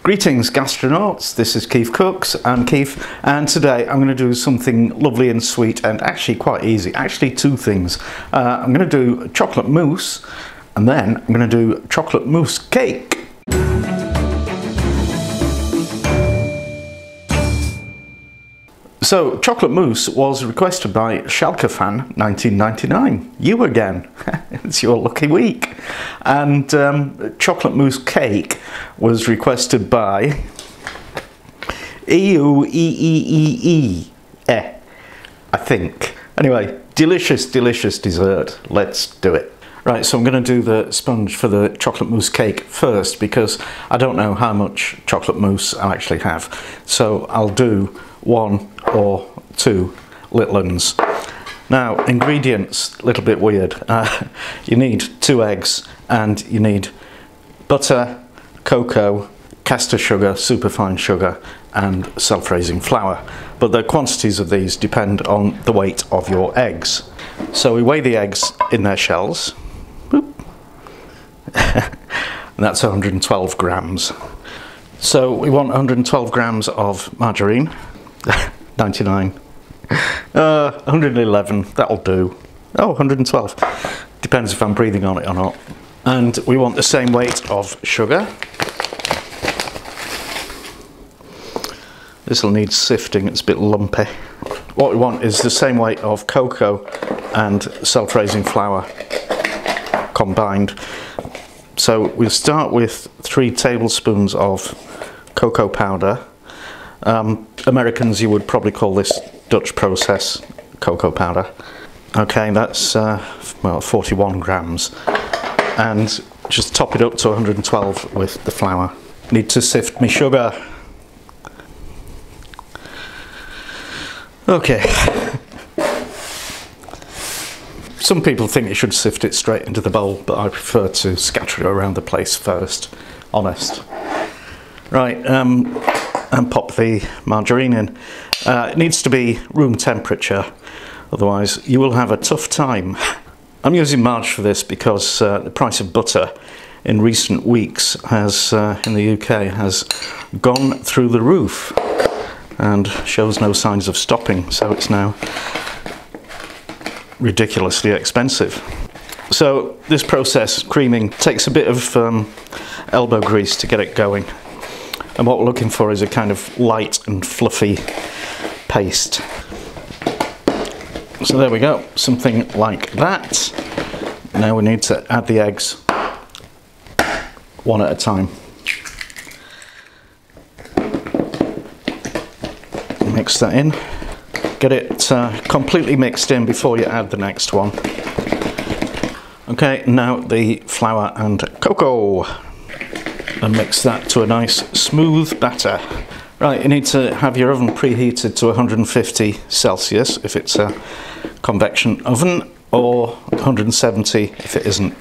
Greetings gastronauts, this is KeefCooks, I'm Keef, and today I'm going to do something lovely and sweet and actually quite easy. Actually two things. I'm going to do chocolate mousse and then I'm going to do chocolate mousse cake. So, chocolate mousse was requested by Schalke fan 1999. You again. It's your lucky week. And chocolate mousse cake was requested by I think. Anyway, delicious dessert. Let's do it. Right, so I'm going to do the sponge for the chocolate mousse cake first because I don't know how much chocolate mousse I actually have. So I'll do 1 or 2 little uns. Now, ingredients, a little bit weird. You need 2 eggs and you need butter, cocoa, caster sugar, superfine sugar and self-raising flour. But the quantities of these depend on the weight of your eggs. So we weigh the eggs in their shells. Boop. And that's 112 grams. So we want 112 grams of margarine. 99. 111, that'll do. Oh, 112. Depends if I'm breathing on it or not. And we want the same weight of sugar. This will need sifting, it's a bit lumpy. What we want is the same weight of cocoa and self-raising flour combined. So we'll start with 3 tablespoons of cocoa powder. Americans, you would probably call this Dutch process cocoa powder. Okay, that's well, 41 grams. And just top it up to 112 with the flour. Need to sift my sugar. Okay. Some people think you should sift it straight into the bowl, but I prefer to scatter it around the place first. Honest. Right, and pop the margarine in. It needs to be room temperature, otherwise you will have a tough time. I'm using marge for this because the price of butter in recent weeks has, in the UK, has gone through the roof and shows no signs of stopping, so it's now ridiculously expensive. So this process, creaming, takes a bit of elbow grease to get it going. And what we're looking for is a kind of light and fluffy paste. So there we go, something like that. Now we need to add the eggs one at a time. Mix that in. Get it completely mixed in before you add the next one. Okay, now the flour and cocoa. And mix that to a nice smooth batter. Right, you need to have your oven preheated to 150 Celsius if it's a convection oven, or 170 if it isn't.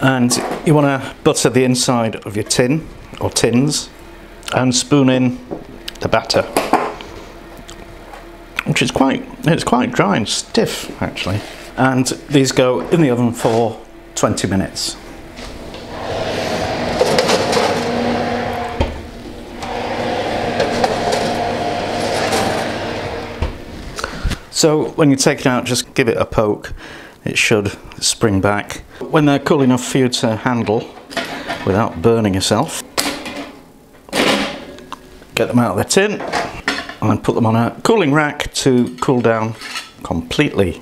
And you want to butter the inside of your tin or tins and spoon in the batter, which is quite dry and stiff actually. And these go in the oven for 20 minutes. So when you take it out, just give it a poke. It should spring back. When they're cool enough for you to handle without burning yourself, get them out of the tin and then put them on a cooling rack to cool down completely.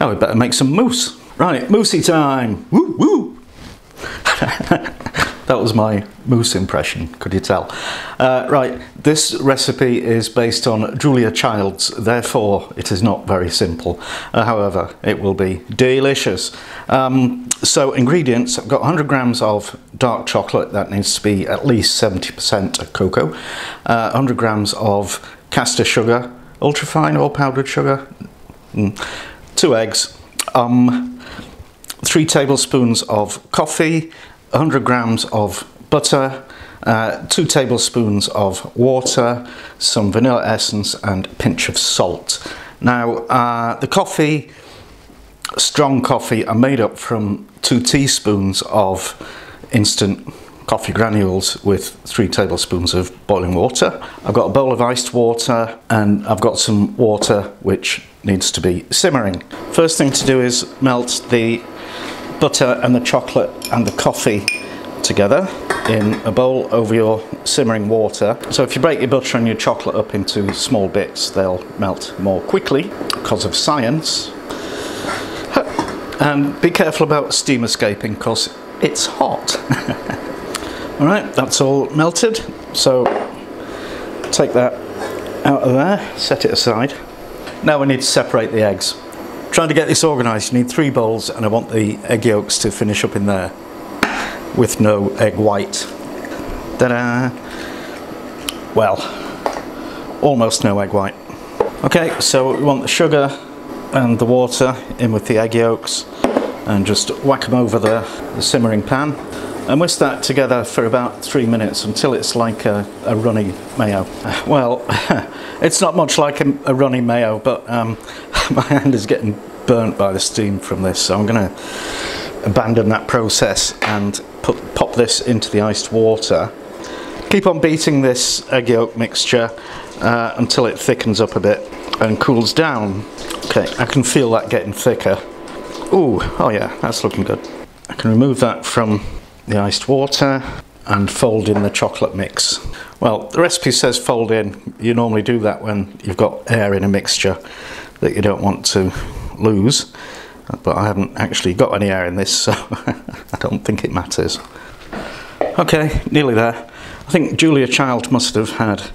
Now we better make some mousse. Right, moussey time! Woo woo! That was my mousse impression, could you tell? Right, this recipe is based on Julia Child's, therefore it is not very simple. However, it will be delicious. So ingredients, I've got 100 grams of dark chocolate, that needs to be at least 70% cocoa. 100 grams of caster sugar, ultrafine or powdered sugar. 2 eggs. 3 tablespoons of coffee. 100 grams of butter, 2 tablespoons of water, some vanilla essence and a pinch of salt. Now the coffee, strong coffee, are made up from 2 teaspoons of instant coffee granules with 3 tablespoons of boiling water. I've got a bowl of iced water and I've got some water which needs to be simmering. First thing to do is melt the butter and the chocolate and the coffee together in a bowl over your simmering water. So if you break your butter and your chocolate up into small bits, they'll melt more quickly because of science. And be careful about steam escaping because it's hot. Alright, that's all melted, so take that out of there, set it aside. Now we need to separate the eggs. Trying to get this organised, you need 3 bowls and I want the egg yolks to finish up in there with no egg white. Ta-da! Well, almost no egg white. Okay, so we want the sugar and the water in with the egg yolks and just whack them over the simmering pan. And whisk that together for about 3 minutes until it's like a runny mayo. Well, it's not much like a runny mayo, but my hand is getting burnt by the steam from this, so I'm going to abandon that process and pop this into the iced water. Keep on beating this egg yolk mixture until it thickens up a bit and cools down. Okay, I can feel that getting thicker. Ooh, oh yeah, that's looking good. I can remove that from the iced water and fold in the chocolate mix. Well, the recipe says fold in. You normally do that when you've got air in a mixture that you don't want to lose, but I haven't actually got any air in this, so I don't think it matters. Okay, nearly there. I think Julia Child must have had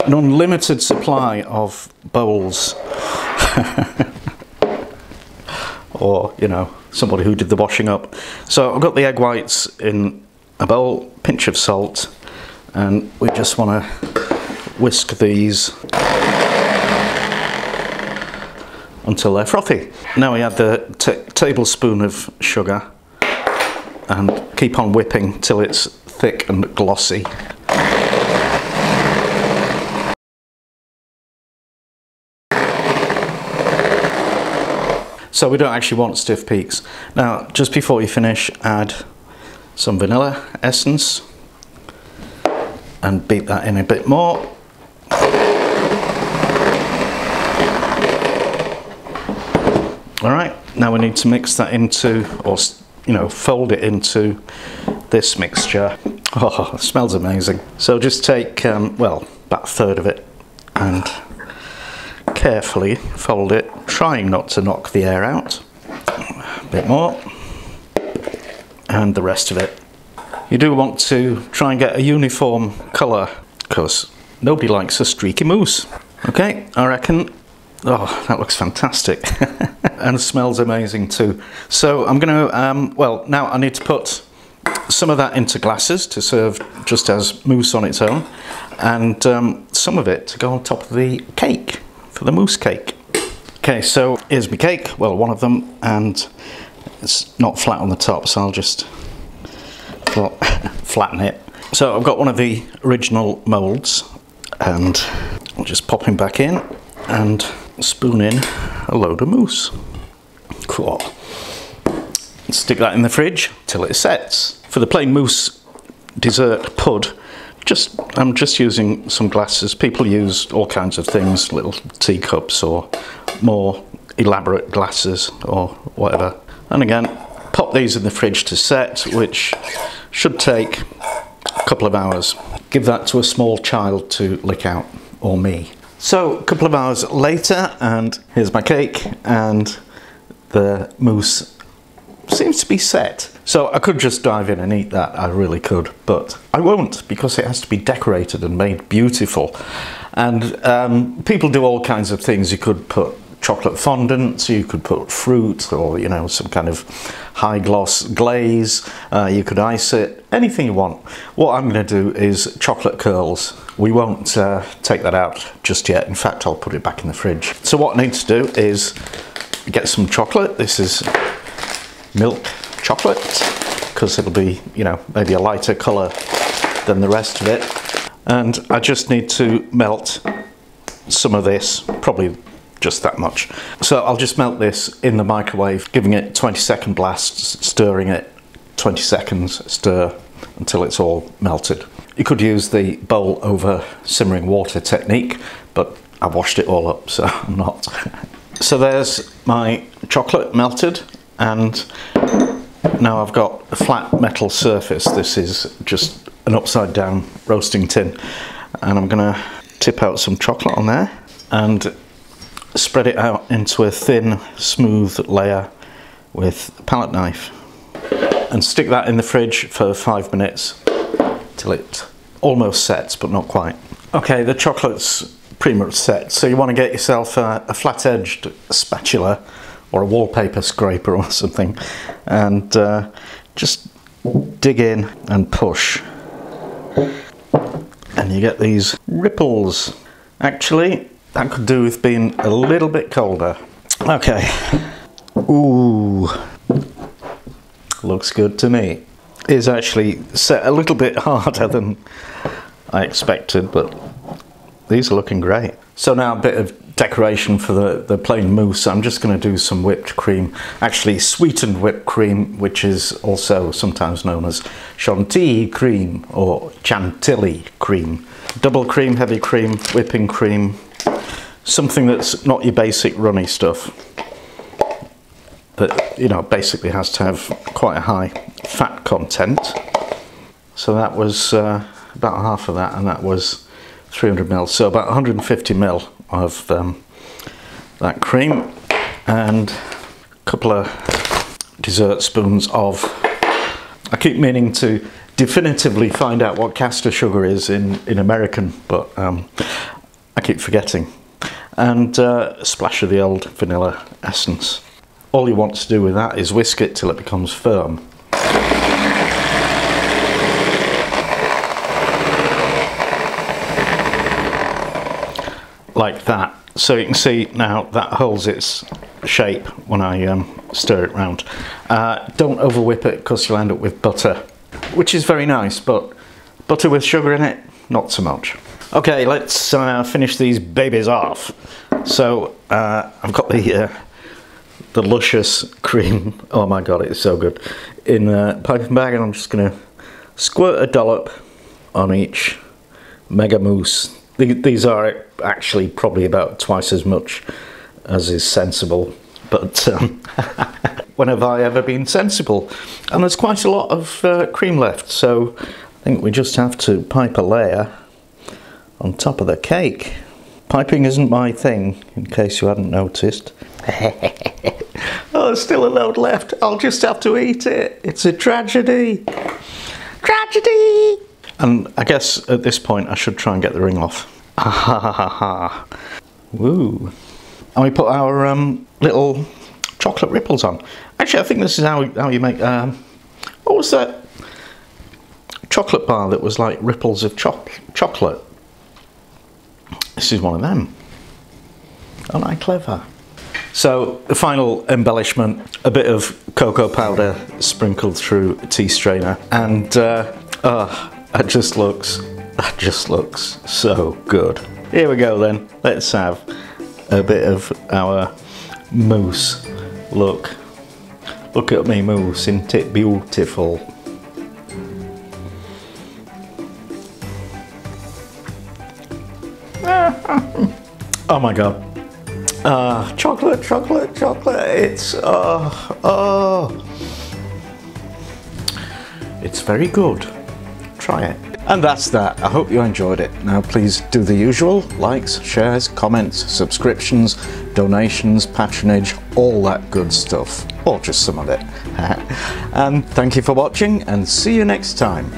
an unlimited supply of bowls. Or, you know, somebody who did the washing up. So I've got the egg whites in a bowl, pinch of salt, and we just want to whisk these until they're frothy. Now we add the tablespoon of sugar and keep on whipping till it's thick and glossy. So we don't actually want stiff peaks. Now, just before you finish, add some vanilla essence and beat that in a bit more. All right, now we need to mix that into, or you know, fold it into this mixture. Oh, it smells amazing. So just take, well, about a third of it and carefully fold it, trying not to knock the air out. A bit more, and the rest of it. You do want to try and get a uniform colour because nobody likes a streaky mousse. Okay, I reckon. Oh, that looks fantastic. And smells amazing too. So I'm going to, well, now I need to put some of that into glasses to serve just as mousse on its own, and some of it to go on top of the cake for the mousse cake. Okay, so here's my cake, well, one of them, and it's not flat on the top, so I'll just flatten it. So I've got one of the original moulds, and I'll just pop him back in and spoon in a load of mousse. Cool. Stick that in the fridge till it sets. For the plain mousse dessert pud, I'm just using some glasses. People use all kinds of things, little teacups or more elaborate glasses or whatever. And again, pop these in the fridge to set, which should take a couple of hours. Give that to a small child to lick out, or me. So a couple of hours later, and here's my cake, and the mousse seems to be set. So I could just dive in and eat that, I really could, but I won't, because it has to be decorated and made beautiful. And people do all kinds of things. You could put chocolate fondant, you could put fruit, or you know, some kind of high gloss glaze, you could ice it, anything you want. What I'm going to do is chocolate curls. We won't take that out just yet. In fact, I'll put it back in the fridge. So what I need to do is get some chocolate. This is milk chocolate, because it'll be, you know, maybe a lighter colour than the rest of it. And I just need to melt some of this, probably just that much. So I'll just melt this in the microwave, giving it 20-second blasts, stirring it 20 seconds, stir until it's all melted. You could use the bowl over simmering water technique, but I washed it all up, so I'm not. So there's my chocolate melted, and now I've got a flat metal surface. This is just an upside down roasting tin, and I'm gonna tip out some chocolate on there and spread it out into a thin, smooth layer with a palette knife, and stick that in the fridge for 5 minutes till it almost sets, but not quite. Okay, the chocolate's pretty much set, so you want to get yourself a flat-edged spatula or a wallpaper scraper or something, and just dig in and push, and you get these ripples. Actually, that could do with being a little bit colder. Okay. Ooh, looks good to me. It's actually set a little bit harder than I expected, but these are looking great. So now a bit of decoration for the plain mousse. I'm just going to do some whipped cream, actually sweetened whipped cream, which is also sometimes known as Chantilly cream or Chantilly cream. Double cream, heavy cream, whipping cream, something that's not your basic runny stuff, that, you know, basically has to have quite a high fat content. So that was about half of that, and that was 300 ml, so about 150 ml of that cream, and a couple of dessert spoons of, I keep meaning to definitively find out what caster sugar is in American, but I keep forgetting, and a splash of the old vanilla essence. All you want to do with that is whisk it till it becomes firm. Like that. So you can see now that holds its shape when I stir it round. Don't over whip it because you'll end up with butter, which is very nice, but butter with sugar in it, not so much. Okay, let's finish these babies off. So I've got the luscious cream, oh my god, it's so good, in a piping bag, and I'm just going to squirt a dollop on each mega mousse. These are actually probably about twice as much as is sensible, but when have I ever been sensible? And there's quite a lot of cream left, so I think we just have to pipe a layer on top of the cake. Piping isn't my thing, in case you hadn't noticed. Oh, there's still a load left. I'll just have to eat it. It's a tragedy. Tragedy! And I guess at this point I should try and get the ring off. Ah ha ha ha ha. Woo. And we put our little chocolate ripples on. Actually, I think this is how you make... what was that chocolate bar that was like ripples of chocolate? This is one of them. Aren't I clever? So the final embellishment, a bit of cocoa powder sprinkled through a tea strainer, and that just looks so good. Here we go then. Let's have a bit of our mousse. Look at me mousse, isn't it beautiful? Oh my god. Chocolate, chocolate, chocolate. It's it's very good. Try it. And that's that. I hope you enjoyed it. Now please do the usual: likes, shares, comments, subscriptions, donations, patronage, all that good stuff, or just some of it. And thank you for watching, and see you next time.